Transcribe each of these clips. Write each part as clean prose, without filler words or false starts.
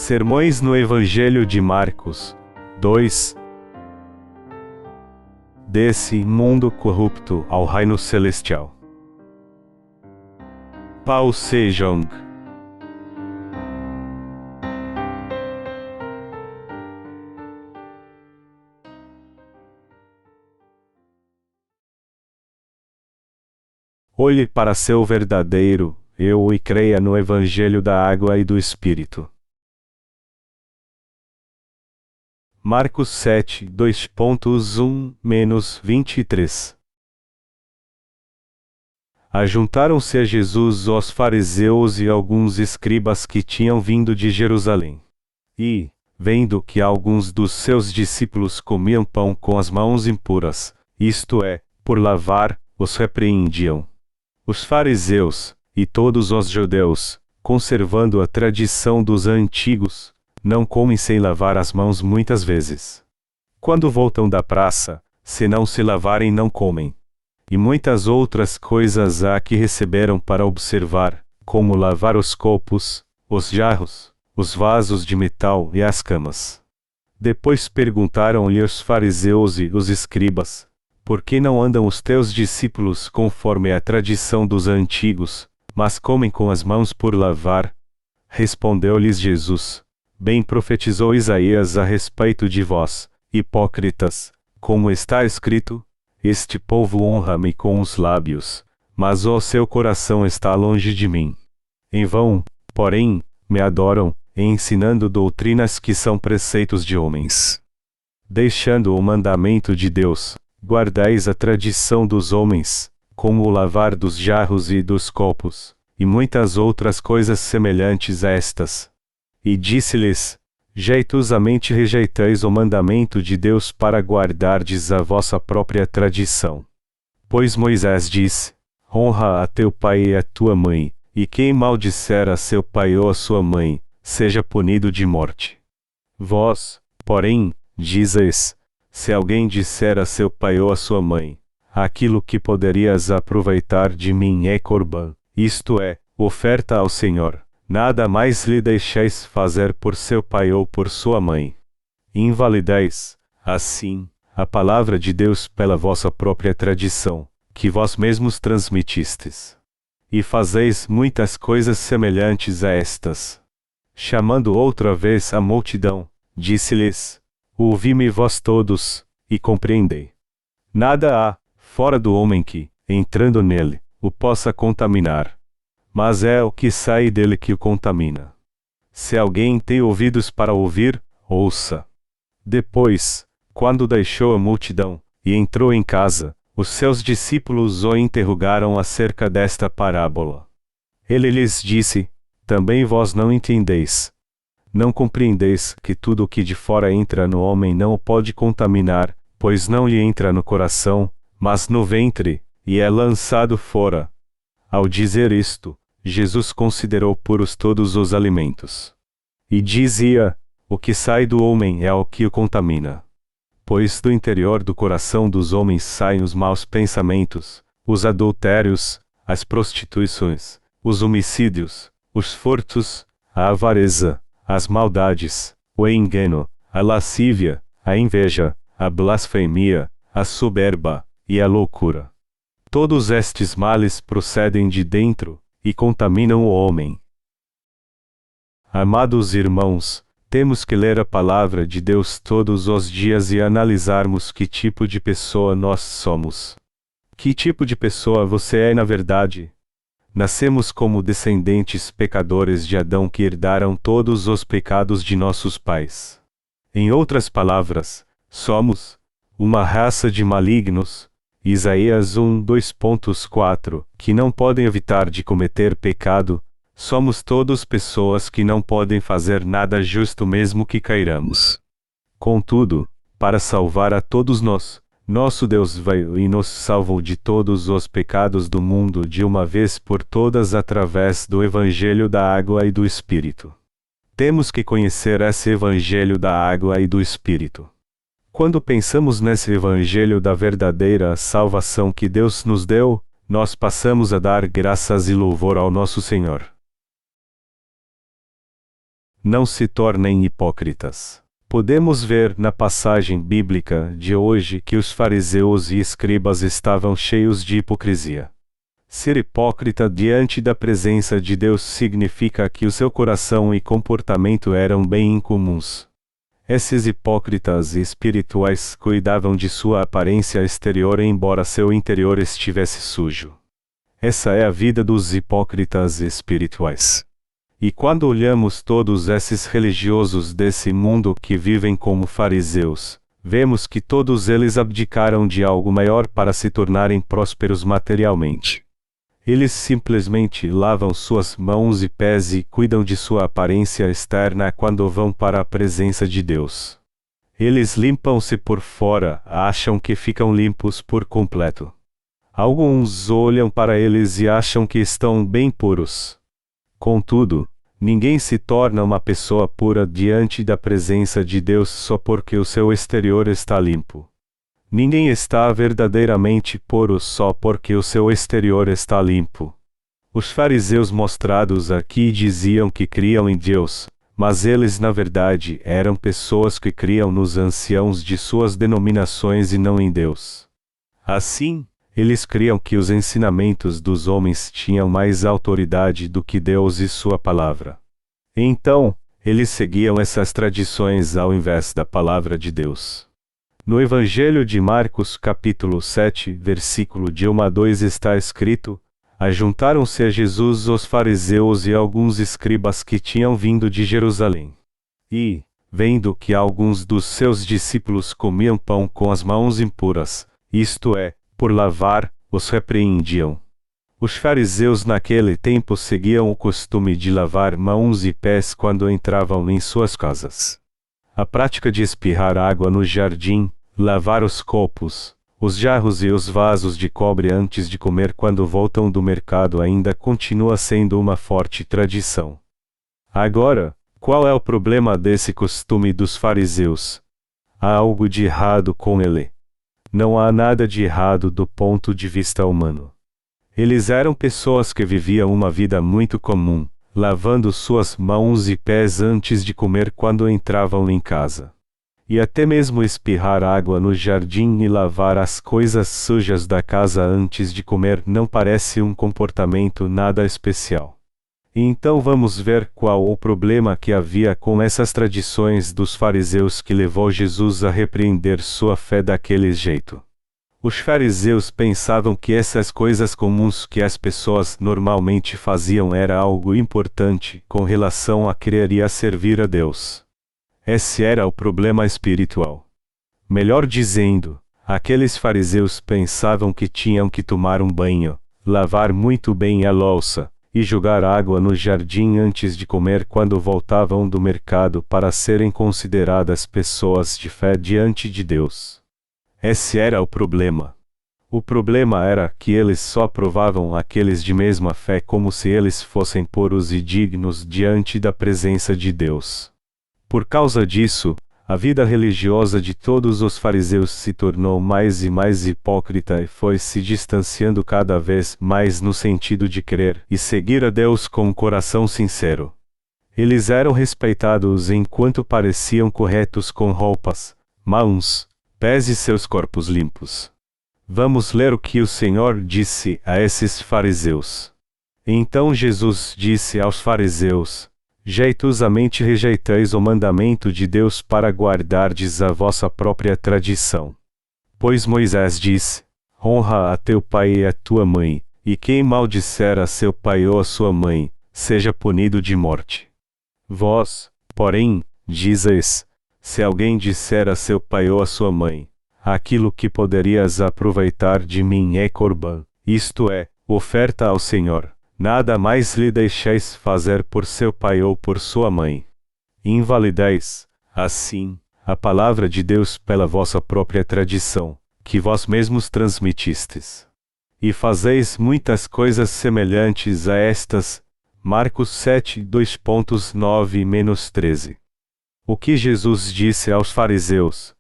Sermões no Evangelho de Marcos. 2. Desse mundo corrupto ao reino celestial. Pao Sejong. Olhe para seu verdadeiro eu e creia no Evangelho da água e do Espírito. Marcos 7, 2.1-23. Ajuntaram-se a Jesus os fariseus e alguns escribas que tinham vindo de Jerusalém. E, vendo que alguns dos seus discípulos comiam pão com as mãos impuras, isto é, por lavar, os repreendiam. Os fariseus, e todos os judeus, conservando a tradição dos antigos, não comem sem lavar as mãos muitas vezes. Quando voltam da praça, se não se lavarem não comem. E muitas outras coisas há que receberam para observar, como lavar os copos, os jarros, os vasos de metal e as camas. Depois perguntaram-lhe os fariseus e os escribas: por que não andam os teus discípulos conforme a tradição dos antigos, mas comem com as mãos por lavar? Respondeu-lhes Jesus: bem profetizou Isaías a respeito de vós, hipócritas, como está escrito: este povo honra-me com os lábios, mas o seu coração está longe de mim. Em vão, porém, me adoram, ensinando doutrinas que são preceitos de homens. Deixando o mandamento de Deus, guardais a tradição dos homens, como o lavar dos jarros e dos copos, e muitas outras coisas semelhantes a estas. E disse-lhes: jeitosamente rejeitais o mandamento de Deus para guardardes a vossa própria tradição. Pois Moisés disse: honra a teu pai e a tua mãe, e quem maldisser a seu pai ou a sua mãe, seja punido de morte. Vós, porém, dizes: se alguém disser a seu pai ou a sua mãe, aquilo que poderias aproveitar de mim é corbã, isto é, oferta ao Senhor, nada mais lhe deixeis fazer por seu pai ou por sua mãe. Invalideis, assim, a palavra de Deus pela vossa própria tradição, que vós mesmos transmitistes. E fazeis muitas coisas semelhantes a estas. Chamando outra vez a multidão, disse-lhes: ouvi-me vós todos, e compreendei. Nada há, fora do homem que, entrando nele, o possa contaminar. Mas é o que sai dele que o contamina. Se alguém tem ouvidos para ouvir, ouça. Depois, quando deixou a multidão, e entrou em casa, os seus discípulos o interrogaram acerca desta parábola. Ele lhes disse: também vós não entendeis. Não compreendeis que tudo o que de fora entra no homem não o pode contaminar, pois não lhe entra no coração, mas no ventre, e é lançado fora. Ao dizer isto, Jesus considerou puros todos os alimentos. E dizia: o que sai do homem é o que o contamina. Pois do interior do coração dos homens saem os maus pensamentos, os adultérios, as prostituições, os homicídios, os furtos, a avareza, as maldades, o engano, a lascívia, a inveja, a blasfemia, a soberba, e a loucura. Todos estes males procedem de dentro, e contaminam o homem. Amados irmãos, temos que ler a palavra de Deus todos os dias e analisarmos que tipo de pessoa nós somos. Que tipo de pessoa você é na verdade? Nascemos como descendentes pecadores de Adão que herdaram todos os pecados de nossos pais. Em outras palavras, somos uma raça de malignos, Isaías 1:2.4, que não podem evitar de cometer pecado. Somos todos pessoas que não podem fazer nada justo mesmo que cairamos. Contudo, para salvar a todos nós, nosso Deus veio e nos salvou de todos os pecados do mundo de uma vez por todas através do Evangelho da água e do Espírito. Temos que conhecer esse Evangelho da água e do Espírito. Quando pensamos nesse Evangelho da verdadeira salvação que Deus nos deu, nós passamos a dar graças e louvor ao nosso Senhor. Não se tornem hipócritas. Podemos ver na passagem bíblica de hoje que os fariseus e escribas estavam cheios de hipocrisia. Ser hipócrita diante da presença de Deus significa que o seu coração e comportamento eram bem incomuns. Esses hipócritas espirituais cuidavam de sua aparência exterior embora seu interior estivesse sujo. Essa é a vida dos hipócritas espirituais. E quando olhamos todos esses religiosos desse mundo que vivem como fariseus, vemos que todos eles abdicaram de algo maior para se tornarem prósperos materialmente. Eles simplesmente lavam suas mãos e pés e cuidam de sua aparência externa quando vão para a presença de Deus. Eles limpam-se por fora, acham que ficam limpos por completo. Alguns olham para eles e acham que estão bem puros. Contudo, ninguém se torna uma pessoa pura diante da presença de Deus só porque o seu exterior está limpo. Ninguém está verdadeiramente puro só porque o seu exterior está limpo. Os fariseus mostrados aqui diziam que criam em Deus, mas eles na verdade eram pessoas que criam nos anciãos de suas denominações e não em Deus. Assim, eles criam que os ensinamentos dos homens tinham mais autoridade do que Deus e sua palavra. Então, eles seguiam essas tradições ao invés da palavra de Deus. No Evangelho de Marcos capítulo 7, versículo de 1 a 2 está escrito: Ajuntaram-se a Jesus os fariseus e alguns escribas que tinham vindo de Jerusalém. E, vendo que alguns dos seus discípulos comiam pão com as mãos impuras, isto é, por lavar, os repreendiam. Os fariseus naquele tempo seguiam o costume de lavar mãos e pés quando entravam em suas casas. A prática de espirrar água no jardim, lavar os copos, os jarros e os vasos de cobre antes de comer quando voltam do mercado ainda continua sendo uma forte tradição. Agora, qual é o problema desse costume dos fariseus? Há algo de errado com ele. Não há nada de errado do ponto de vista humano. Eles eram pessoas que viviam uma vida muito comum, lavando suas mãos e pés antes de comer quando entravam em casa. E até mesmo espirrar água no jardim e lavar as coisas sujas da casa antes de comer não parece um comportamento nada especial. Então vamos ver qual o problema que havia com essas tradições dos fariseus que levou Jesus a repreender sua fé daquele jeito. Os fariseus pensavam que essas coisas comuns que as pessoas normalmente faziam era algo importante com relação a querer e a servir a Deus. Esse era o problema espiritual. Melhor dizendo, aqueles fariseus pensavam que tinham que tomar um banho, lavar muito bem a louça, e jogar água no jardim antes de comer quando voltavam do mercado para serem consideradas pessoas de fé diante de Deus. Esse era o problema. O problema era que eles só provavam aqueles de mesma fé como se eles fossem puros e dignos diante da presença de Deus. Por causa disso, a vida religiosa de todos os fariseus se tornou mais e mais hipócrita e foi se distanciando cada vez mais no sentido de crer e seguir a Deus com um coração sincero. Eles eram respeitados enquanto pareciam corretos com roupas, mãos, pés e seus corpos limpos. Vamos ler o que o Senhor disse a esses fariseus. Então Jesus disse aos fariseus: Jeitosamente rejeitais o mandamento de Deus para guardardes a vossa própria tradição. Pois Moisés disse: Honra a teu pai e a tua mãe, e quem maldisser a seu pai ou a sua mãe, seja punido de morte. Vós, porém, dizes: se alguém disser a seu pai ou a sua mãe, aquilo que poderias aproveitar de mim é Corban, isto é, oferta ao Senhor, nada mais lhe deixeis fazer por seu pai ou por sua mãe. Invalidais, assim, a palavra de Deus pela vossa própria tradição, que vós mesmos transmitistes. E fazeis muitas coisas semelhantes a estas. Marcos 7, 2.9-13. O que Jesus disse aos fariseus?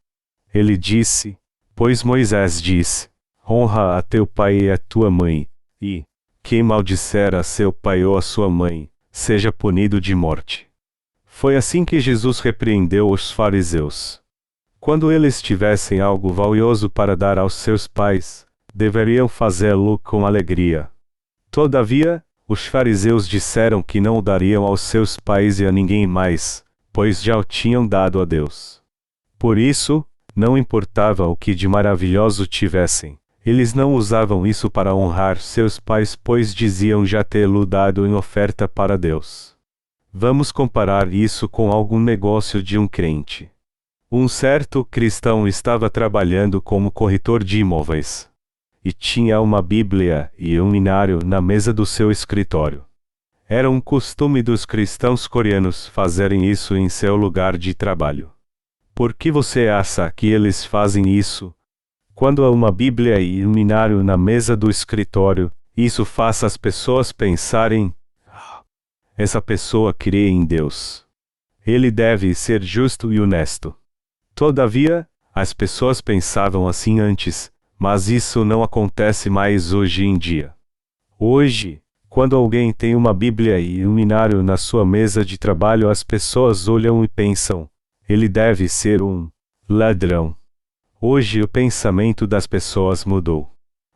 Ele disse: Pois Moisés disse: Honra a teu pai e a tua mãe, e quem maldisser a seu pai ou a sua mãe, seja punido de morte. Foi assim que Jesus repreendeu os fariseus. Quando eles tivessem algo valioso para dar aos seus pais, deveriam fazê-lo com alegria. Todavia, os fariseus disseram que não o dariam aos seus pais e a ninguém mais, pois já o tinham dado a Deus. Por isso, não importava o que de maravilhoso tivessem, eles não usavam isso para honrar seus pais, pois diziam já tê-lo dado em oferta para Deus. Vamos comparar isso com algum negócio de um crente. Um certo cristão estava trabalhando como corretor de imóveis. E tinha uma Bíblia e um inário na mesa do seu escritório. Era um costume dos cristãos coreanos fazerem isso em seu lugar de trabalho. Por que você acha que eles fazem isso? Quando há uma Bíblia e um inário na mesa do escritório, isso faz as pessoas pensarem: essa pessoa crê em Deus. Ele deve ser justo e honesto. Todavia, as pessoas pensavam assim antes, mas isso não acontece mais hoje em dia. Hoje, quando alguém tem uma Bíblia e um inário na sua mesa de trabalho, as pessoas olham e pensam: ele deve ser um ladrão. Hoje o pensamento das pessoas mudou.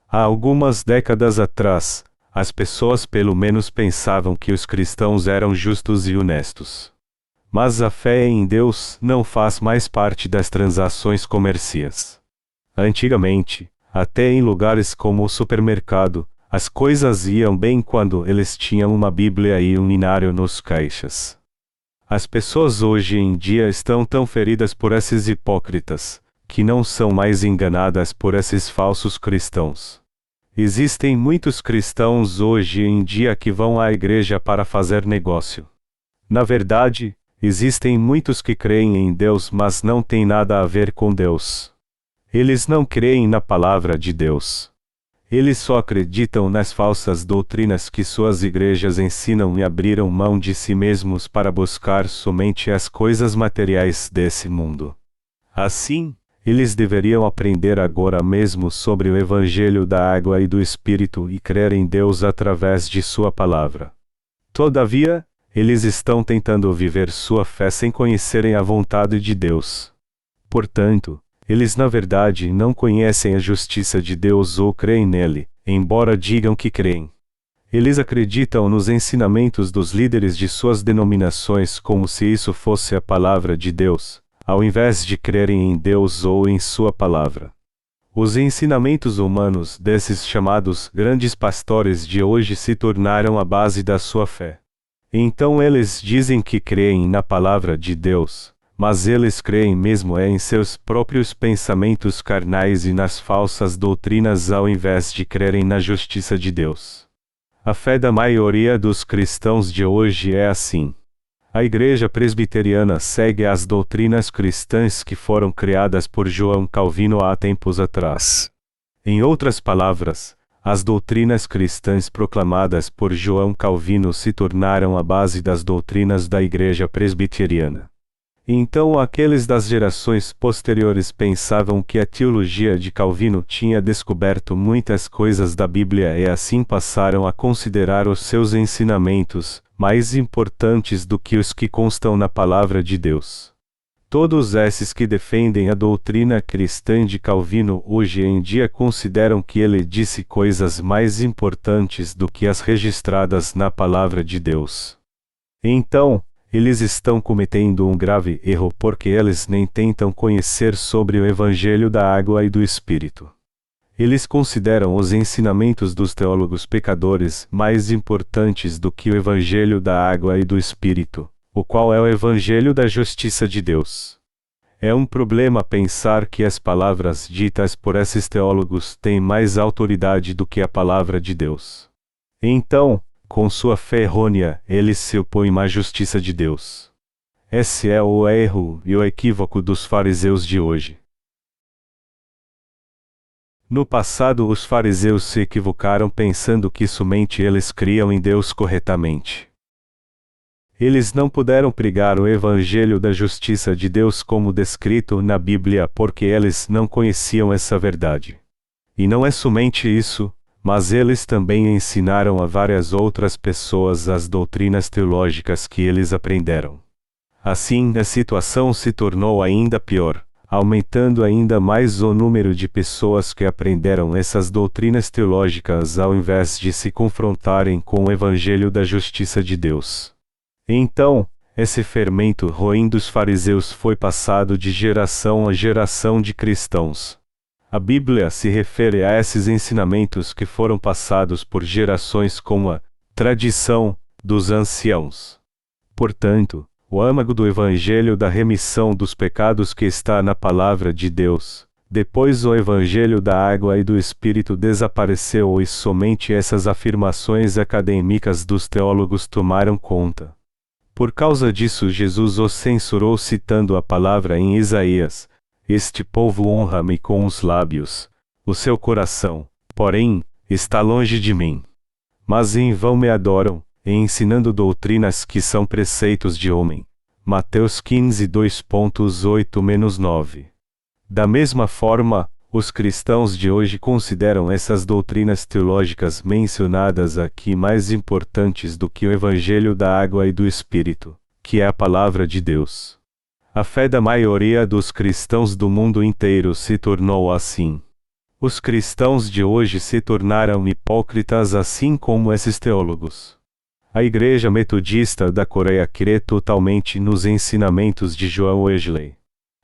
Há algumas décadas atrás, as pessoas pelo menos pensavam que os cristãos eram justos e honestos. Mas a fé em Deus não faz mais parte das transações comerciais. Antigamente, até em lugares como o supermercado, as coisas iam bem quando eles tinham uma Bíblia e um inário nos caixas. As pessoas hoje em dia estão tão feridas por esses hipócritas, que não são mais enganadas por esses falsos cristãos. Existem muitos cristãos hoje em dia que vão à igreja para fazer negócio. Na verdade, existem muitos que creem em Deus, mas não têm nada a ver com Deus. Eles não creem na palavra de Deus. Eles só acreditam nas falsas doutrinas que suas igrejas ensinam e abriram mão de si mesmos para buscar somente as coisas materiais desse mundo. Assim, eles deveriam aprender agora mesmo sobre o Evangelho da Água e do Espírito e crer em Deus através de sua palavra. Todavia, eles estão tentando viver sua fé sem conhecerem a vontade de Deus. Portanto, eles na verdade não conhecem a justiça de Deus ou creem nele, embora digam que creem. Eles acreditam nos ensinamentos dos líderes de suas denominações como se isso fosse a palavra de Deus, ao invés de crerem em Deus ou em sua palavra. Os ensinamentos humanos desses chamados grandes pastores de hoje se tornaram a base da sua fé. Então eles dizem que creem na palavra de Deus, mas eles creem mesmo em seus próprios pensamentos carnais e nas falsas doutrinas ao invés de crerem na justiça de Deus. A fé da maioria dos cristãos de hoje é assim. A Igreja Presbiteriana segue as doutrinas cristãs que foram criadas por João Calvino há tempos atrás. Em outras palavras, as doutrinas cristãs proclamadas por João Calvino se tornaram a base das doutrinas da Igreja Presbiteriana. Então aqueles das gerações posteriores pensavam que a teologia de Calvino tinha descoberto muitas coisas da Bíblia e assim passaram a considerar os seus ensinamentos mais importantes do que os que constam na palavra de Deus. Todos esses que defendem a doutrina cristã de Calvino hoje em dia consideram que ele disse coisas mais importantes do que as registradas na palavra de Deus. Então, eles estão cometendo um grave erro porque eles nem tentam conhecer sobre o Evangelho da Água e do Espírito. Eles consideram os ensinamentos dos teólogos pecadores mais importantes do que o Evangelho da Água e do Espírito, o qual é o Evangelho da justiça de Deus. É um problema pensar que as palavras ditas por esses teólogos têm mais autoridade do que a palavra de Deus. Então, com sua fé errônea, eles se opõem à justiça de Deus. Esse é o erro e o equívoco dos fariseus de hoje. No passado, os fariseus se equivocaram pensando que somente eles criam em Deus corretamente. Eles não puderam pregar o Evangelho da justiça de Deus como descrito na Bíblia porque eles não conheciam essa verdade. E não é somente isso, mas eles também ensinaram a várias outras pessoas as doutrinas teológicas que eles aprenderam. Assim, a situação se tornou ainda pior, aumentando ainda mais o número de pessoas que aprenderam essas doutrinas teológicas ao invés de se confrontarem com o Evangelho da Justiça de Deus. Então, esse fermento ruim dos fariseus foi passado de geração a geração de cristãos. A Bíblia se refere a esses ensinamentos que foram passados por gerações como a tradição dos anciãos. Portanto, o âmago do Evangelho da remissão dos pecados que está na Palavra de Deus, depois o Evangelho da água e do Espírito desapareceu e somente essas afirmações acadêmicas dos teólogos tomaram conta. Por causa disso Jesus os censurou citando a palavra em Isaías: "Este povo honra-me com os lábios, o seu coração, porém, está longe de mim. Mas em vão me adoram, ensinando doutrinas que são preceitos de homem." Mateus 15, 2.8-9. Da mesma forma, os cristãos de hoje consideram essas doutrinas teológicas mencionadas aqui mais importantes do que o Evangelho da água e do Espírito, que é a Palavra de Deus. A fé da maioria dos cristãos do mundo inteiro se tornou assim. Os cristãos de hoje se tornaram hipócritas assim como esses teólogos. A Igreja Metodista da Coreia crê totalmente nos ensinamentos de John Wesley.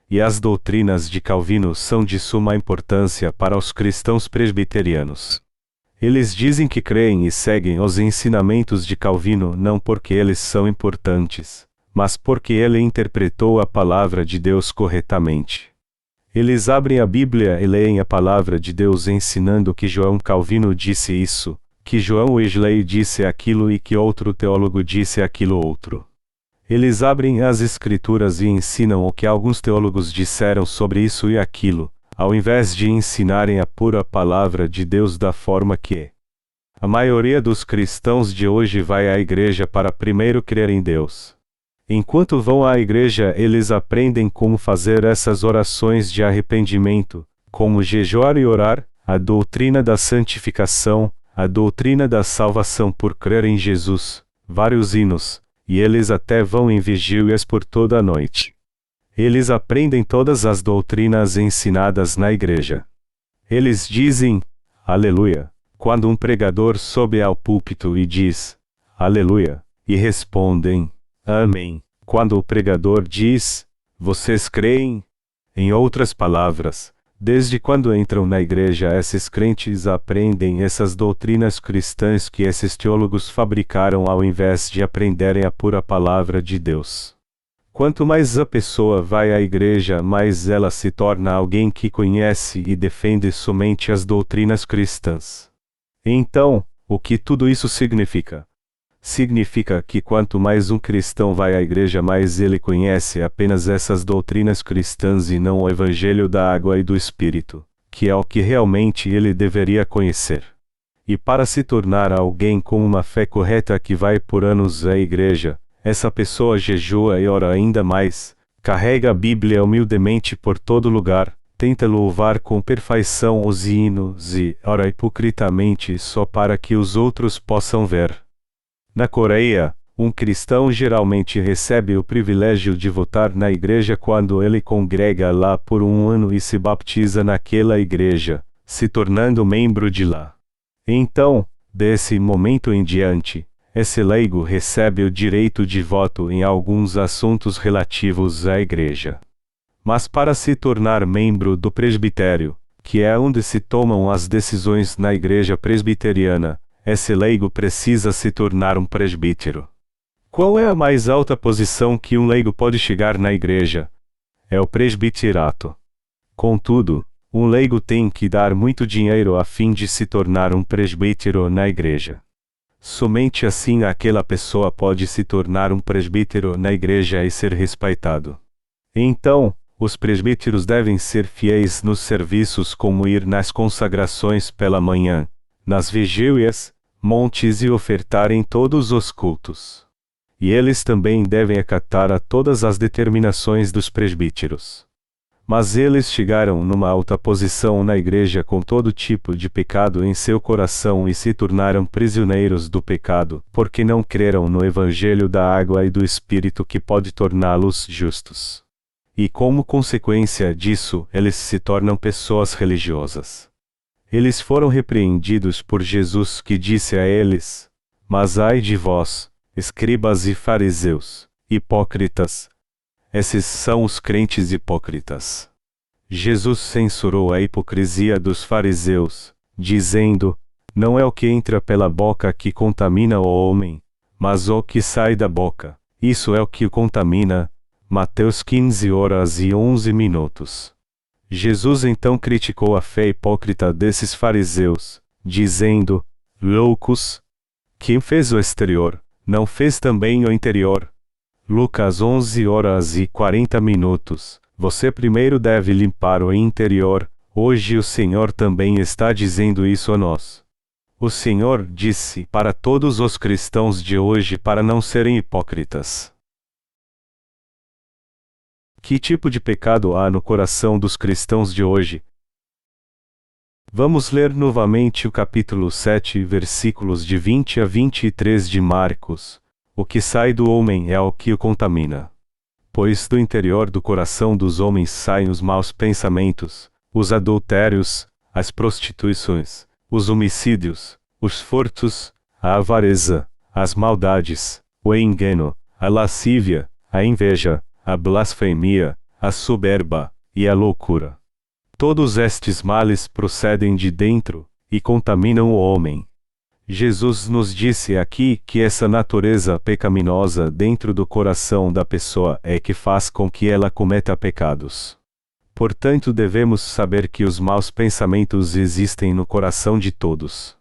E as doutrinas de Calvino são de suma importância para os cristãos presbiterianos. Eles dizem que creem e seguem os ensinamentos de Calvino não porque eles são importantes, mas porque ele interpretou a palavra de Deus corretamente. Eles abrem a Bíblia e leem a palavra de Deus ensinando que João Calvino disse isso, que John Wesley disse aquilo e que outro teólogo disse aquilo outro. Eles abrem as Escrituras e ensinam o que alguns teólogos disseram sobre isso e aquilo, ao invés de ensinarem a pura palavra de Deus da forma que é. A maioria dos cristãos de hoje vai à igreja para primeiro crer em Deus. Enquanto vão à igreja, eles aprendem como fazer essas orações de arrependimento, como jejuar e orar, a doutrina da santificação, a doutrina da salvação por crer em Jesus, vários hinos, e eles até vão em vigílias por toda a noite. Eles aprendem todas as doutrinas ensinadas na igreja. Eles dizem, aleluia, quando um pregador sobe ao púlpito e diz, aleluia, e respondem, amém, quando o pregador diz, vocês creem? Em outras palavras, desde quando entram na igreja esses crentes aprendem essas doutrinas cristãs que esses teólogos fabricaram ao invés de aprenderem a pura palavra de Deus. Quanto mais a pessoa vai à igreja, mais ela se torna alguém que conhece e defende somente as doutrinas cristãs. Então, o que tudo isso significa? Significa que quanto mais um cristão vai à igreja, mais ele conhece apenas essas doutrinas cristãs e não o Evangelho da água e do Espírito, que é o que realmente ele deveria conhecer. E para se tornar alguém com uma fé correta que vai por anos à igreja, essa pessoa jejua e ora ainda mais, carrega a Bíblia humildemente por todo lugar, tenta louvar com perfeição os hinos e ora hipocritamente só para que os outros possam ver. Na Coreia, um cristão geralmente recebe o privilégio de votar na igreja quando ele congrega lá por um ano e se baptiza naquela igreja, se tornando membro de lá. Então, desse momento em diante, esse leigo recebe o direito de voto em alguns assuntos relativos à igreja. Mas para se tornar membro do presbitério, que é onde se tomam as decisões na igreja presbiteriana, esse leigo precisa se tornar um presbítero. Qual é a mais alta posição que um leigo pode chegar na igreja? É o presbiterato. Contudo, um leigo tem que dar muito dinheiro a fim de se tornar um presbítero na igreja. Somente assim aquela pessoa pode se tornar um presbítero na igreja e ser respeitado. Então, os presbíteros devem ser fiéis nos serviços como ir nas consagrações pela manhã, nas vigílias, montes e ofertar em todos os cultos. E eles também devem acatar a todas as determinações dos presbíteros. Mas eles chegaram numa alta posição na igreja com todo tipo de pecado em seu coração e se tornaram prisioneiros do pecado, porque não creram no evangelho da água e do Espírito que pode torná-los justos. E como consequência disso, eles se tornam pessoas religiosas. Eles foram repreendidos por Jesus, que disse a eles: Mas ai de vós, escribas e fariseus, hipócritas! Esses são os crentes hipócritas. Jesus censurou a hipocrisia dos fariseus, dizendo: Não é o que entra pela boca que contamina o homem, mas o que sai da boca, isso é o que o contamina. Mateus 15h11. Jesus então criticou a fé hipócrita desses fariseus, dizendo: Loucos! Quem fez o exterior, não fez também o interior? Lucas 11h40. Você primeiro deve limpar o interior. Hoje o Senhor também está dizendo isso a nós. O Senhor disse para todos os cristãos de hoje para não serem hipócritas. Que tipo de pecado há no coração dos cristãos de hoje? Vamos ler novamente o capítulo 7, versículos de 20 a 23 de Marcos. O que sai do homem é o que o contamina. Pois do interior do coração dos homens saem os maus pensamentos, os adultérios, as prostituições, os homicídios, os furtos, a avareza, as maldades, o engano, a lascívia, a inveja, a blasfemia, a soberba, e a loucura. Todos estes males procedem de dentro, e contaminam o homem. Jesus nos disse aqui que essa natureza pecaminosa dentro do coração da pessoa é que faz com que ela cometa pecados. Portanto, devemos saber que os maus pensamentos existem no coração de todos.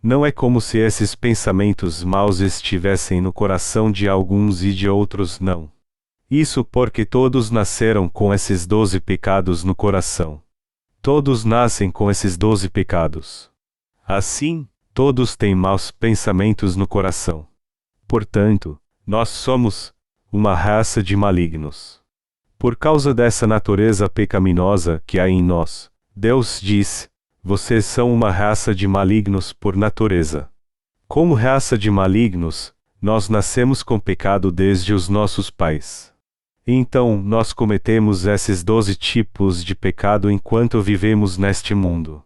Não é como se esses pensamentos maus estivessem no coração de alguns e de outros não. Isso porque todos nasceram com esses 12 pecados no coração. Todos nascem com esses 12 pecados. Assim, todos têm maus pensamentos no coração. Portanto, nós somos uma raça de malignos. Por causa dessa natureza pecaminosa que há em nós, Deus diz: vocês são uma raça de malignos por natureza. Como raça de malignos, nós nascemos com pecado desde os nossos pais. Então, nós cometemos esses 12 tipos de pecado enquanto vivemos neste mundo.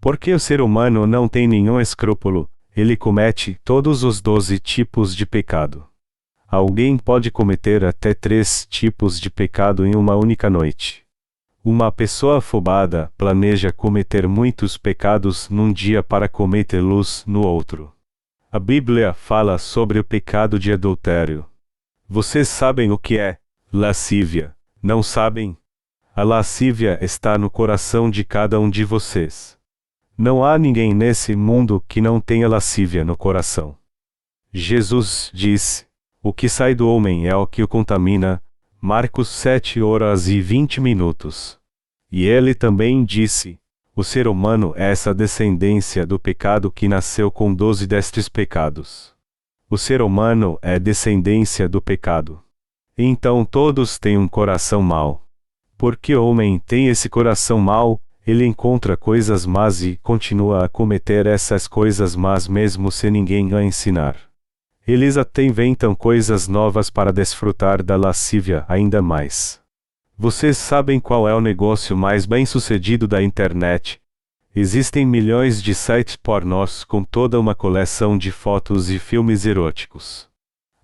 Porque o ser humano não tem nenhum escrúpulo, ele comete todos os 12 tipos de pecado. Alguém pode cometer até 3 tipos de pecado em uma única noite. Uma pessoa afobada planeja cometer muitos pecados num dia para cometê-los no outro. A Bíblia fala sobre o pecado de adultério. Vocês sabem o que é lascívia, não sabem? A lascívia está no coração de cada um de vocês. Não há ninguém nesse mundo que não tenha lascívia no coração. Jesus disse: o que sai do homem é o que o contamina. Marcos 7h20. E ele também disse: o ser humano é essa descendência do pecado que nasceu com 12 destes pecados. O ser humano é descendência do pecado. Então todos têm um coração mau. Porque o homem tem esse coração mau, ele encontra coisas más e continua a cometer essas coisas más mesmo sem ninguém a ensinar. Eles até inventam coisas novas para desfrutar da lascívia ainda mais. Vocês sabem qual é o negócio mais bem-sucedido da internet? Existem milhões de sites pornôs com toda uma coleção de fotos e filmes eróticos.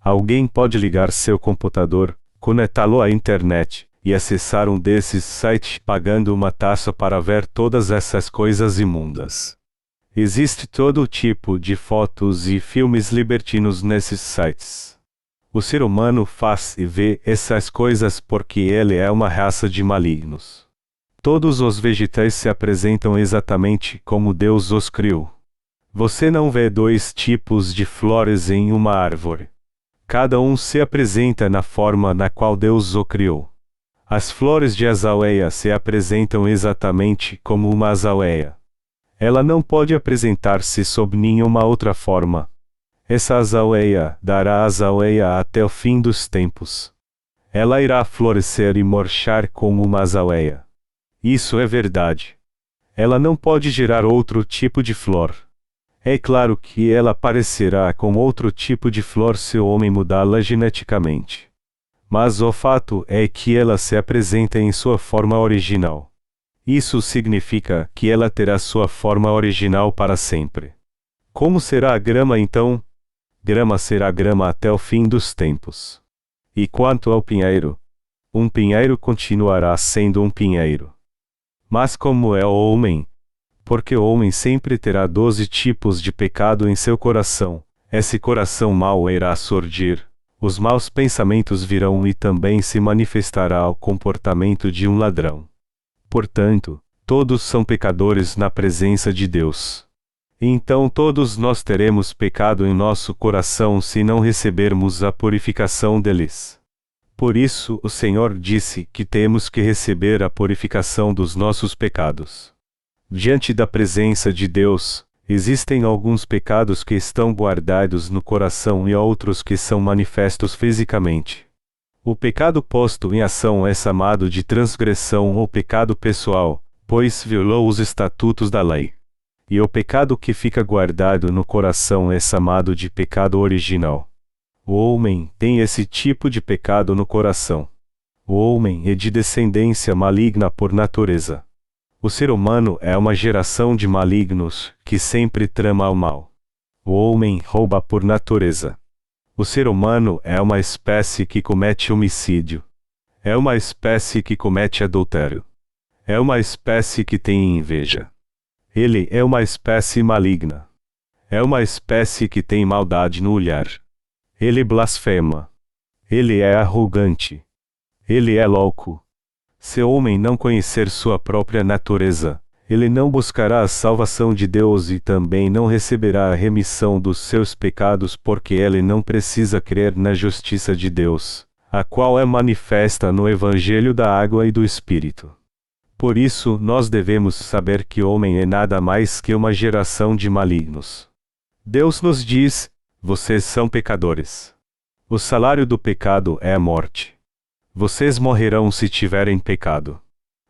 Alguém pode ligar seu computador, conectá-lo à internet, e acessar um desses sites pagando uma taxa para ver todas essas coisas imundas. Existe todo tipo de fotos e filmes libertinos nesses sites. O ser humano faz e vê essas coisas porque ele é uma raça de malignos. Todos os vegetais se apresentam exatamente como Deus os criou. Você não vê 2 tipos de flores em uma árvore. Cada um se apresenta na forma na qual Deus o criou. As flores de azaleia se apresentam exatamente como uma azaleia. Ela não pode apresentar-se sob nenhuma outra forma. Essa azaleia dará azaleia até o fim dos tempos. Ela irá florescer e murchar como uma azaleia. Isso é verdade. Ela não pode gerar outro tipo de flor. É claro que ela parecerá com outro tipo de flor se o homem mudá-la geneticamente. Mas o fato é que ela se apresenta em sua forma original. Isso significa que ela terá sua forma original para sempre. Como será a grama então? Grama será grama até o fim dos tempos. E quanto ao pinheiro? Um pinheiro continuará sendo um pinheiro. Mas como é o homem? Porque o homem sempre terá 12 tipos de pecado em seu coração. Esse coração mau irá surgir. Os maus pensamentos virão e também se manifestará o comportamento de um ladrão. Portanto, todos são pecadores na presença de Deus. Então todos nós teremos pecado em nosso coração se não recebermos a purificação deles. Por isso o Senhor disse que temos que receber a purificação dos nossos pecados. Diante da presença de Deus, existem alguns pecados que estão guardados no coração e outros que são manifestos fisicamente. O pecado posto em ação é chamado de transgressão ou pecado pessoal, pois violou os estatutos da lei. E o pecado que fica guardado no coração é chamado de pecado original. O homem tem esse tipo de pecado no coração. O homem é de descendência maligna por natureza. O ser humano é uma geração de malignos, que sempre trama o mal. O homem rouba por natureza. O ser humano é uma espécie que comete homicídio. É uma espécie que comete adultério. É uma espécie que tem inveja. Ele é uma espécie maligna. É uma espécie que tem maldade no olhar. Ele blasfema. Ele é arrogante. Ele é louco. Se o homem não conhecer sua própria natureza, ele não buscará a salvação de Deus e também não receberá a remissão dos seus pecados porque ele não precisa crer na justiça de Deus, a qual é manifesta no Evangelho da Água e do Espírito. Por isso nós devemos saber que o homem é nada mais que uma geração de malignos. Deus nos diz: vocês são pecadores. O salário do pecado é a morte. Vocês morrerão se tiverem pecado.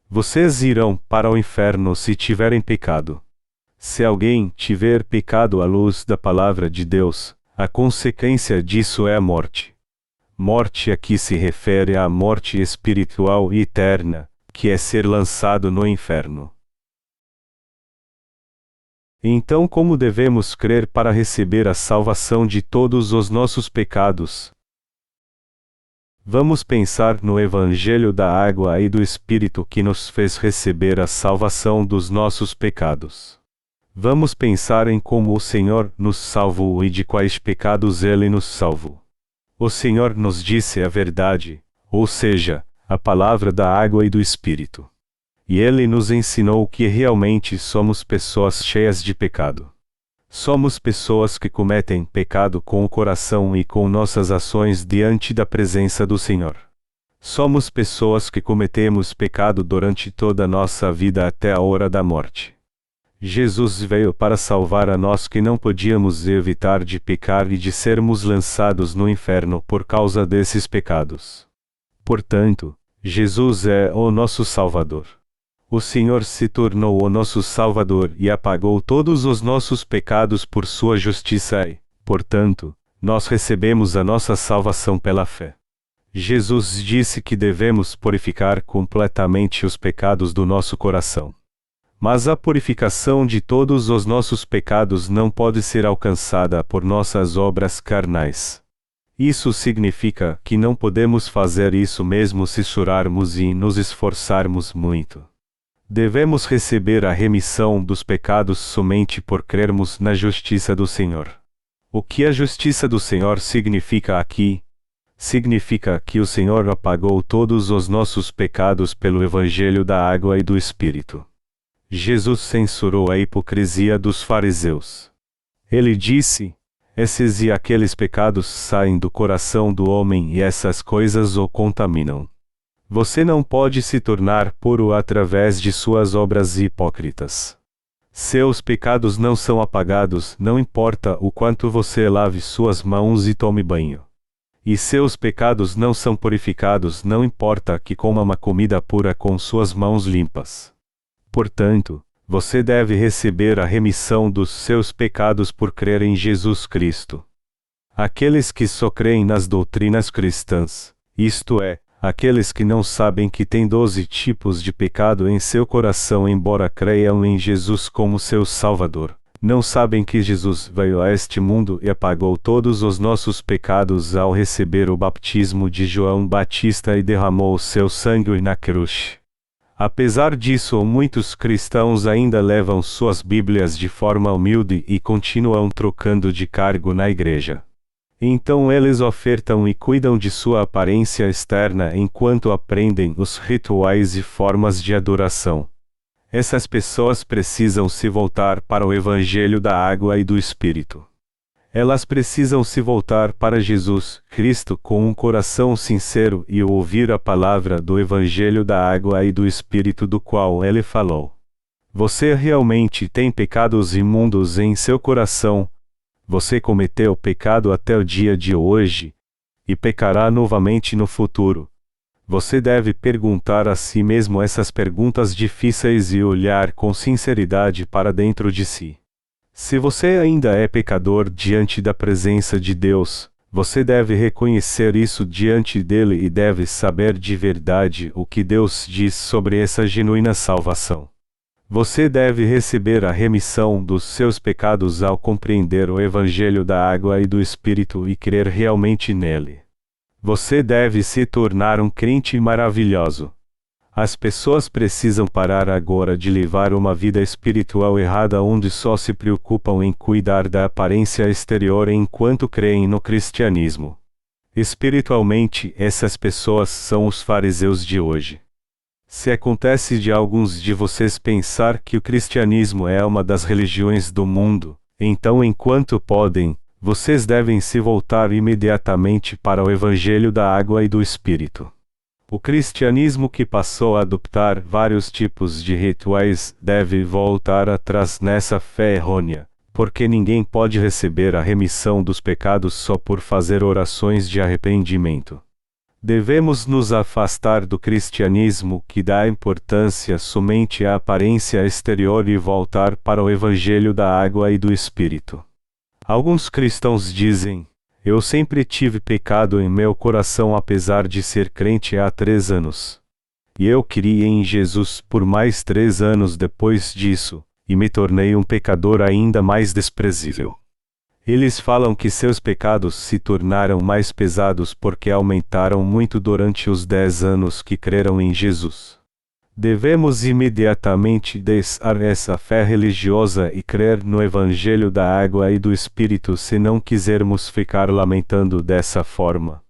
Vocês irão para o inferno se tiverem pecado. Se alguém tiver pecado à luz da palavra de Deus, a consequência disso é a morte. Morte aqui se refere à morte espiritual e eterna, que é ser lançado no inferno. Então, como devemos crer para receber a salvação de todos os nossos pecados? Vamos pensar no Evangelho da Água e do Espírito que nos fez receber a salvação dos nossos pecados. Vamos pensar em como o Senhor nos salvou e de quais pecados Ele nos salvou. O Senhor nos disse a verdade, ou seja, a palavra da água e do Espírito. E Ele nos ensinou que realmente somos pessoas cheias de pecado. Somos pessoas que cometem pecado com o coração e com nossas ações diante da presença do Senhor. Somos pessoas que cometemos pecado durante toda a nossa vida até a hora da morte. Jesus veio para salvar a nós que não podíamos evitar de pecar e de sermos lançados no inferno por causa desses pecados. Portanto, Jesus é o nosso Salvador. O Senhor se tornou o nosso Salvador e apagou todos os nossos pecados por sua justiça e, portanto, nós recebemos a nossa salvação pela fé. Jesus disse que devemos purificar completamente os pecados do nosso coração. Mas a purificação de todos os nossos pecados não pode ser alcançada por nossas obras carnais. Isso significa que não podemos fazer isso mesmo se chorarmos e nos esforçarmos muito. Devemos receber a remissão dos pecados somente por crermos na justiça do Senhor. O que a justiça do Senhor significa aqui? Significa que o Senhor apagou todos os nossos pecados pelo Evangelho da Água e do Espírito. Jesus censurou a hipocrisia dos fariseus. Ele disse: esses e aqueles pecados saem do coração do homem e essas coisas o contaminam. Você não pode se tornar puro através de suas obras hipócritas. Seus pecados não são apagados, não importa o quanto você lave suas mãos e tome banho. e seus pecados não são purificados, não importa que coma uma comida pura com suas mãos limpas. Portanto, você deve receber a remissão dos seus pecados por crer em Jesus Cristo. Aqueles que só creem nas doutrinas cristãs, isto é, aqueles que não sabem que têm 12 tipos de pecado em seu coração embora creiam em Jesus como seu Salvador, não sabem que Jesus veio a este mundo e apagou todos os nossos pecados ao receber o batismo de João Batista e derramou seu sangue na cruz. Apesar disso, muitos cristãos ainda levam suas Bíblias de forma humilde e continuam trocando de cargo na igreja. Então eles ofertam e cuidam de sua aparência externa enquanto aprendem os rituais e formas de adoração. Essas pessoas precisam se voltar para o Evangelho da Água e do Espírito. Elas precisam se voltar para Jesus Cristo com um coração sincero e ouvir a palavra do Evangelho da Água e do Espírito do qual ele falou. Você realmente tem pecados imundos em seu coração. Você cometeu pecado até o dia de hoje, e pecará novamente no futuro. Você deve perguntar a si mesmo essas perguntas difíceis e olhar com sinceridade para dentro de si. Se você ainda é pecador diante da presença de Deus, você deve reconhecer isso diante dele e deve saber de verdade o que Deus diz sobre essa genuína salvação. Você deve receber a remissão dos seus pecados ao compreender o Evangelho da Água e do Espírito e crer realmente nele. Você deve se tornar um crente maravilhoso. As pessoas precisam parar agora de levar uma vida espiritual errada onde só se preocupam em cuidar da aparência exterior enquanto creem no cristianismo. Espiritualmente, essas pessoas são os fariseus de hoje. Se acontece de alguns de vocês pensar que o cristianismo é uma das religiões do mundo, então enquanto podem, vocês devem se voltar imediatamente para o Evangelho da Água e do Espírito. O cristianismo que passou a adotar vários tipos de rituais deve voltar atrás nessa fé errônea, porque ninguém pode receber a remissão dos pecados só por fazer orações de arrependimento. Devemos nos afastar do cristianismo que dá importância somente à aparência exterior e voltar para o Evangelho da Água e do Espírito. Alguns cristãos dizem: eu sempre tive pecado em meu coração apesar de ser crente há 3 anos. E eu criei em Jesus por mais 3 anos depois disso, e me tornei um pecador ainda mais desprezível. Eles falam que seus pecados se tornaram mais pesados porque aumentaram muito durante os 10 anos que creram em Jesus. Devemos imediatamente deixar essa fé religiosa e crer no Evangelho da Água e do Espírito se não quisermos ficar lamentando dessa forma.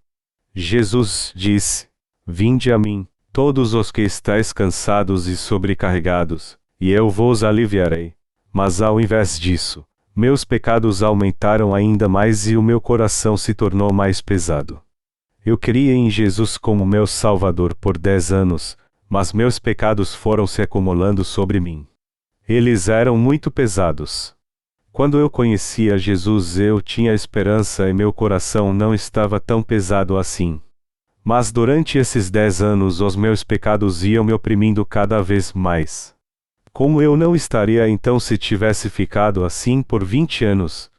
Jesus disse: vinde a mim, todos os que estáis cansados e sobrecarregados, e eu vos aliviarei. Mas ao invés disso, meus pecados aumentaram ainda mais e o meu coração se tornou mais pesado. Eu criei em Jesus como meu Salvador por 10 anos, mas meus pecados foram se acumulando sobre mim. Eles eram muito pesados. Quando eu conhecia Jesus, eu tinha esperança e meu coração não estava tão pesado assim. Mas durante esses 10 anos os meus pecados iam me oprimindo cada vez mais. Como eu não estaria então se tivesse ficado assim por 20 anos?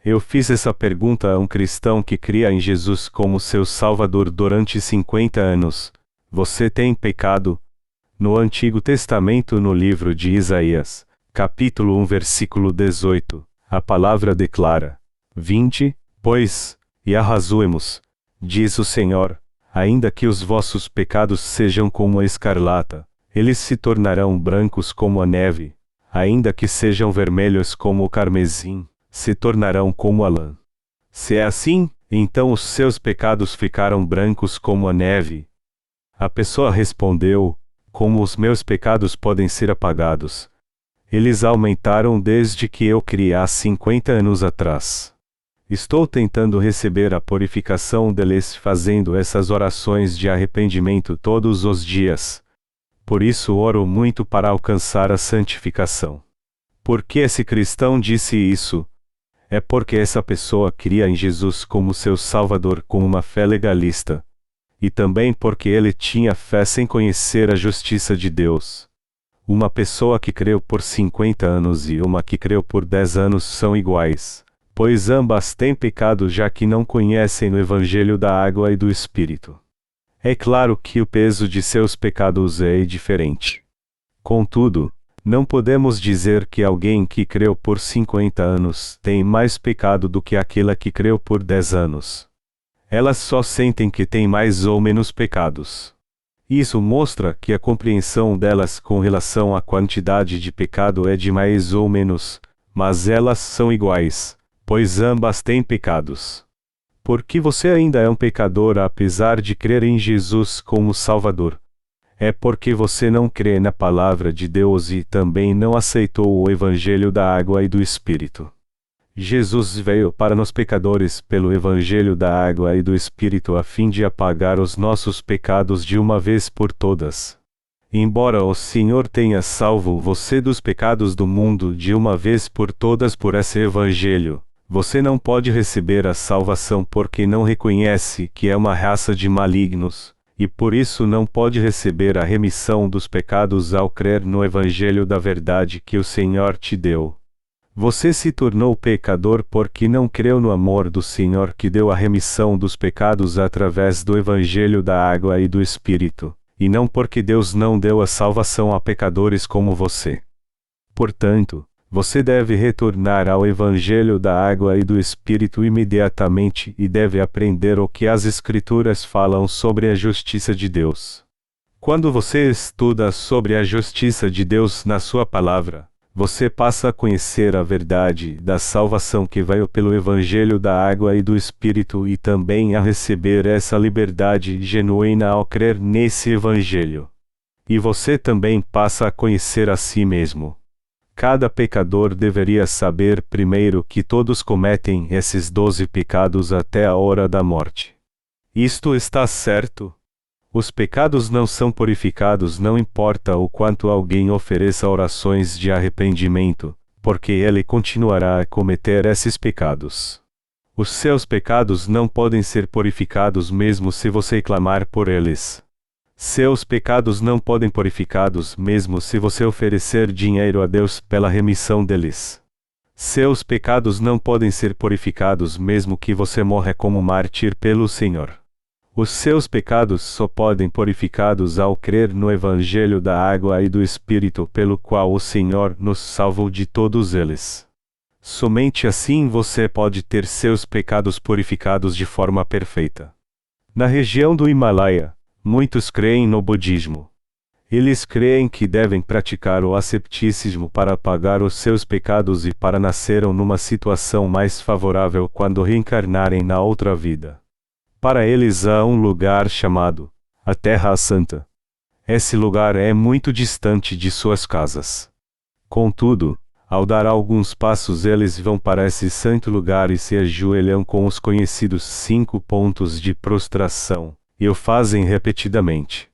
Eu fiz essa pergunta a um cristão que cria em Jesus como seu Salvador durante 50 anos. Você tem pecado? No Antigo Testamento, no livro de Isaías, capítulo 1, versículo 18, a palavra declara: vinde, pois, e arrazoemos, diz o Senhor, ainda que os vossos pecados sejam como a escarlata, eles se tornarão brancos como a neve, ainda que sejam vermelhos como o carmesim, se tornarão como a lã. Se é assim, então os seus pecados ficaram brancos como a neve. A pessoa respondeu: como os meus pecados podem ser apagados? Eles aumentaram desde que eu criei há 50 anos atrás. Estou tentando receber a purificação deles fazendo essas orações de arrependimento todos os dias. Por isso oro muito para alcançar a santificação. Por que esse cristão disse isso? É porque essa pessoa cria em Jesus como seu Salvador com uma fé legalista. E também porque ele tinha fé sem conhecer a justiça de Deus. Uma pessoa que creu por 50 anos e uma que creu por 10 anos são iguais, pois ambas têm pecado já que não conhecem o Evangelho da água e do Espírito. É claro que o peso de seus pecados é diferente. Contudo, não podemos dizer que alguém que creu por 50 anos tem mais pecado do que aquela que creu por 10 anos. Elas só sentem que têm mais ou menos pecados. Isso mostra que a compreensão delas com relação à quantidade de pecado é de mais ou menos, mas elas são iguais, pois ambas têm pecados. Porque você ainda é um pecador apesar de crer em Jesus como Salvador. É porque você não crê na palavra de Deus e também não aceitou o Evangelho da água e do Espírito. Jesus veio para nós pecadores pelo Evangelho da água e do Espírito a fim de apagar os nossos pecados de uma vez por todas. Embora o Senhor tenha salvo você dos pecados do mundo de uma vez por todas por esse Evangelho, você não pode receber a salvação porque não reconhece que é uma raça de malignos, e por isso não pode receber a remissão dos pecados ao crer no Evangelho da verdade que o Senhor te deu. Você se tornou pecador porque não creu no amor do Senhor que deu a remissão dos pecados através do Evangelho da água e do Espírito, e não porque Deus não deu a salvação a pecadores como você. Portanto, você deve retornar ao Evangelho da água e do Espírito imediatamente e deve aprender o que as Escrituras falam sobre a justiça de Deus. Quando você estuda sobre a justiça de Deus na sua palavra, você passa a conhecer a verdade da salvação que veio pelo Evangelho da água e do Espírito e também a receber essa liberdade genuína ao crer nesse Evangelho. E você também passa a conhecer a si mesmo. Cada pecador deveria saber primeiro que todos cometem esses 12 pecados até a hora da morte. Isto está certo? Os pecados não são purificados não importa o quanto alguém ofereça orações de arrependimento, porque ele continuará a cometer esses pecados. Os seus pecados não podem ser purificados mesmo se você clamar por eles. Seus pecados não podem purificados mesmo se você oferecer dinheiro a Deus pela remissão deles. Seus pecados não podem ser purificados mesmo que você morra como mártir pelo Senhor. Os seus pecados só podem purificados ao crer no Evangelho da água e do Espírito pelo qual o Senhor nos salvou de todos eles. Somente assim você pode ter seus pecados purificados de forma perfeita. Na região do Himalaia, muitos creem no budismo. Eles creem que devem praticar o asceticismo para apagar os seus pecados e para nascerem numa situação mais favorável quando reencarnarem na outra vida. Para eles há um lugar chamado a Terra Santa. Esse lugar é muito distante de suas casas. Contudo, ao dar alguns passos eles vão para esse santo lugar e se ajoelham com os conhecidos 5 pontos de prostração, e o fazem repetidamente.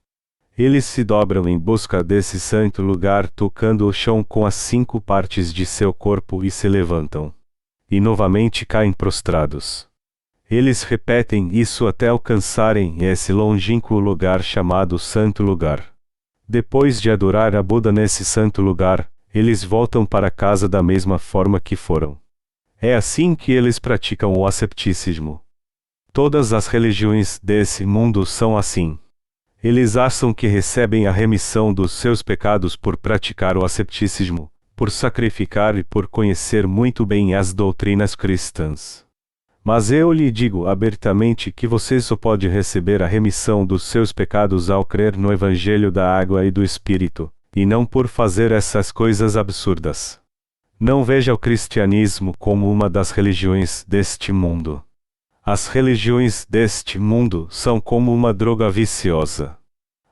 Eles se dobram em busca desse santo lugar tocando o chão com as 5 partes de seu corpo e se levantam. E novamente caem prostrados. Eles repetem isso até alcançarem esse longínquo lugar chamado Santo Lugar. Depois de adorar a Buda nesse santo lugar, eles voltam para casa da mesma forma que foram. É assim que eles praticam o asceticismo. Todas as religiões desse mundo são assim. Eles acham que recebem a remissão dos seus pecados por praticar o asceticismo, por sacrificar e por conhecer muito bem as doutrinas cristãs. Mas eu lhe digo abertamente que você só pode receber a remissão dos seus pecados ao crer no Evangelho da água e do Espírito, e não por fazer essas coisas absurdas. Não veja o cristianismo como uma das religiões deste mundo. As religiões deste mundo são como uma droga viciosa.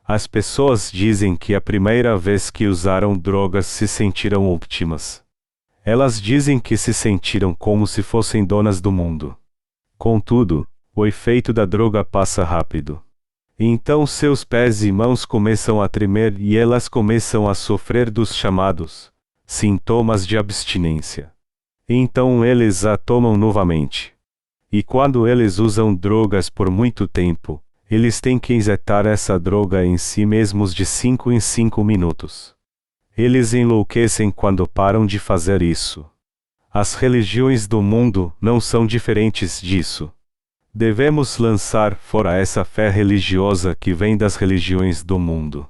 As pessoas dizem que a primeira vez que usaram drogas se sentiram ótimas. Elas dizem que se sentiram como se fossem donas do mundo. Contudo, o efeito da droga passa rápido. Então seus pés e mãos começam a tremer e elas começam a sofrer dos chamados sintomas de abstinência. Então eles a tomam novamente. E quando eles usam drogas por muito tempo, eles têm que injetar essa droga em si mesmos de 5 em 5 minutos. Eles enlouquecem quando param de fazer isso. As religiões do mundo não são diferentes disso. Devemos lançar fora essa fé religiosa que vem das religiões do mundo.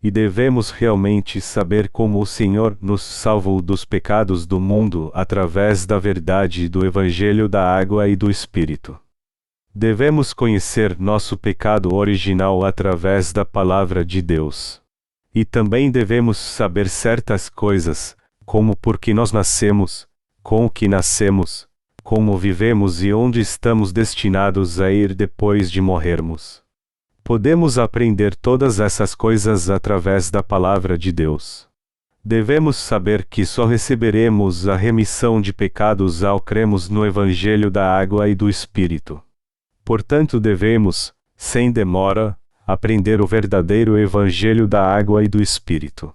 E devemos realmente saber como o Senhor nos salvou dos pecados do mundo através da verdade do Evangelho da Água e do Espírito. Devemos conhecer nosso pecado original através da Palavra de Deus. E também devemos saber certas coisas, como por que nós nascemos, com o que nascemos, como vivemos e onde estamos destinados a ir depois de morrermos. Podemos aprender todas essas coisas através da Palavra de Deus. Devemos saber que só receberemos a remissão de pecados ao cremos no Evangelho da Água e do Espírito. Portanto, devemos, sem demora, aprender o verdadeiro Evangelho da Água e do Espírito.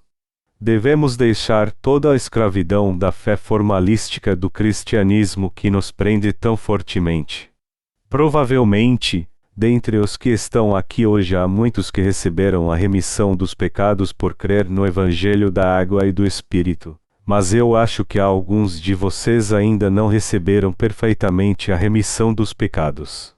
Devemos deixar toda a escravidão da fé formalística do cristianismo que nos prende tão fortemente. Provavelmente, dentre os que estão aqui hoje há muitos que receberam a remissão dos pecados por crer no Evangelho da Água e do Espírito, mas eu acho que alguns de vocês ainda não receberam perfeitamente a remissão dos pecados.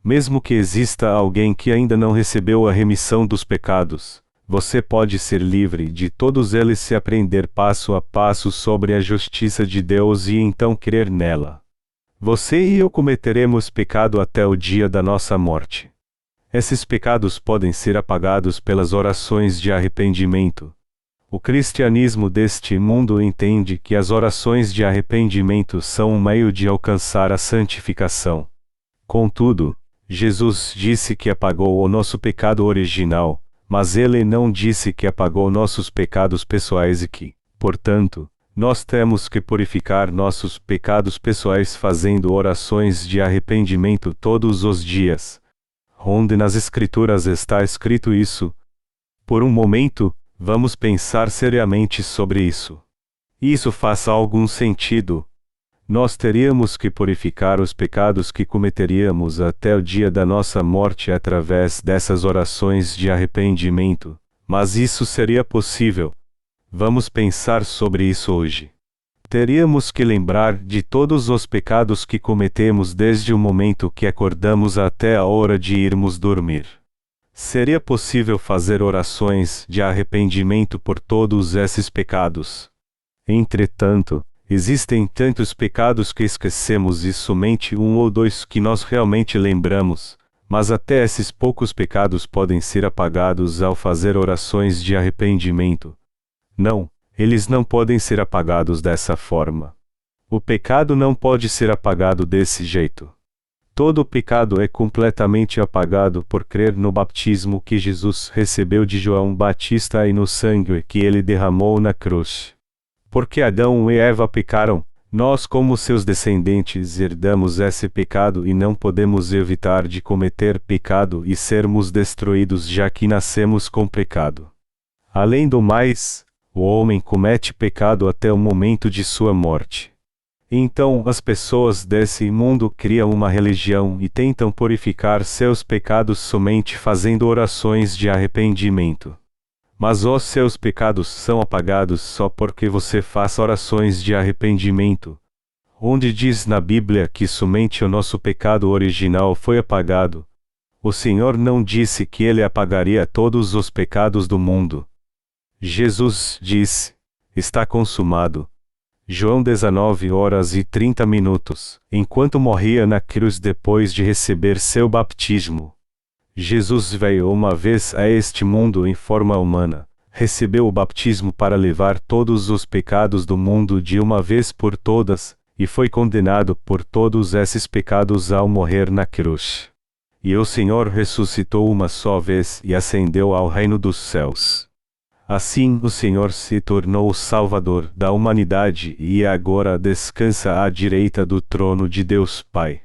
Mesmo que exista alguém que ainda não recebeu a remissão dos pecados, você pode ser livre de todos eles se aprender passo a passo sobre a justiça de Deus e então crer nela. Você e eu cometeremos pecado até o dia da nossa morte. Esses pecados podem ser apagados pelas orações de arrependimento. O cristianismo deste mundo entende que as orações de arrependimento são um meio de alcançar a santificação. Contudo, Jesus disse que apagou o nosso pecado original, mas ele não disse que apagou nossos pecados pessoais e que, portanto, nós temos que purificar nossos pecados pessoais fazendo orações de arrependimento todos os dias. Onde nas Escrituras está escrito isso? Por um momento, vamos pensar seriamente sobre isso. Isso faz algum sentido. Nós teríamos que purificar os pecados que cometeríamos até o dia da nossa morte através dessas orações de arrependimento, mas isso seria possível. Vamos pensar sobre isso hoje. Teríamos que lembrar de todos os pecados que cometemos desde o momento que acordamos até a hora de irmos dormir. Seria possível fazer orações de arrependimento por todos esses pecados. Entretanto, existem tantos pecados que esquecemos e somente um ou dois que nós realmente lembramos, mas até esses poucos pecados podem ser apagados ao fazer orações de arrependimento. Não, eles não podem ser apagados dessa forma. O pecado não pode ser apagado desse jeito. Todo pecado é completamente apagado por crer no batismo que Jesus recebeu de João Batista e no sangue que ele derramou na cruz. Porque Adão e Eva pecaram, nós como seus descendentes herdamos esse pecado e não podemos evitar de cometer pecado e sermos destruídos já que nascemos com pecado. Além do mais, o homem comete pecado até o momento de sua morte. Então as pessoas desse mundo criam uma religião e tentam purificar seus pecados somente fazendo orações de arrependimento. Mas os seus pecados são apagados só porque você faz orações de arrependimento. Onde diz na Bíblia que somente o nosso pecado original foi apagado, o Senhor não disse que ele apagaria todos os pecados do mundo. Jesus disse: está consumado. João 19h30, enquanto morria na cruz depois de receber seu batismo. Jesus veio uma vez a este mundo em forma humana, recebeu o batismo para levar todos os pecados do mundo de uma vez por todas, e foi condenado por todos esses pecados ao morrer na cruz. E o Senhor ressuscitou uma só vez e ascendeu ao reino dos céus. Assim o Senhor se tornou o Salvador da humanidade e agora descansa à direita do trono de Deus Pai.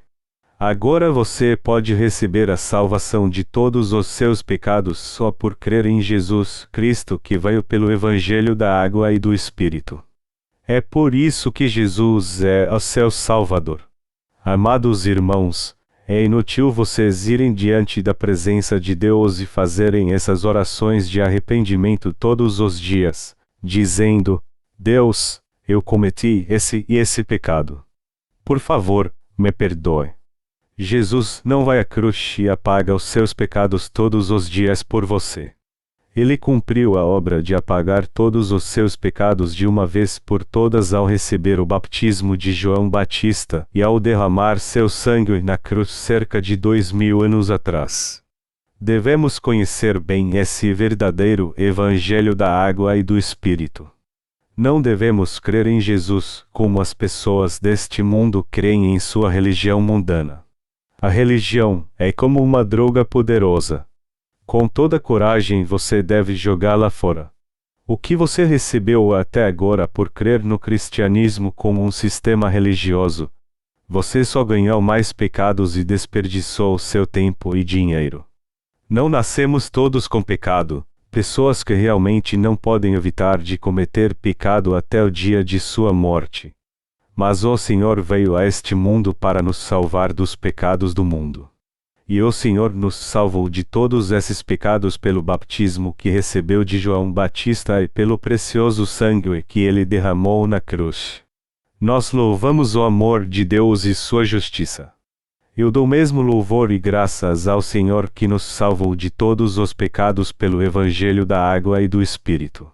Agora você pode receber a salvação de todos os seus pecados só por crer em Jesus Cristo que veio pelo Evangelho da Água e do Espírito. É por isso que Jesus é o seu Salvador. Amados irmãos, é inútil vocês irem diante da presença de Deus e fazerem essas orações de arrependimento todos os dias, dizendo: Deus, eu cometi esse e esse pecado. Por favor, me perdoe. Jesus não vai à cruz e apaga os seus pecados todos os dias por você. Ele cumpriu a obra de apagar todos os seus pecados de uma vez por todas ao receber o batismo de João Batista e ao derramar seu sangue na cruz cerca de 2000 anos atrás. Devemos conhecer bem esse verdadeiro Evangelho da água e do Espírito. Não devemos crer em Jesus como as pessoas deste mundo creem em sua religião mundana. A religião é como uma droga poderosa. Com toda coragem você deve jogá-la fora. O que você recebeu até agora por crer no cristianismo como um sistema religioso? Você só ganhou mais pecados e desperdiçou seu tempo e dinheiro. Não nascemos todos com pecado, pessoas que realmente não podem evitar de cometer pecado até o dia de sua morte. Mas o Senhor veio a este mundo para nos salvar dos pecados do mundo. E o Senhor nos salvou de todos esses pecados pelo batismo que recebeu de João Batista e pelo precioso sangue que ele derramou na cruz. Nós louvamos o amor de Deus e sua justiça. Eu dou mesmo louvor e graças ao Senhor que nos salvou de todos os pecados pelo Evangelho da água e do Espírito.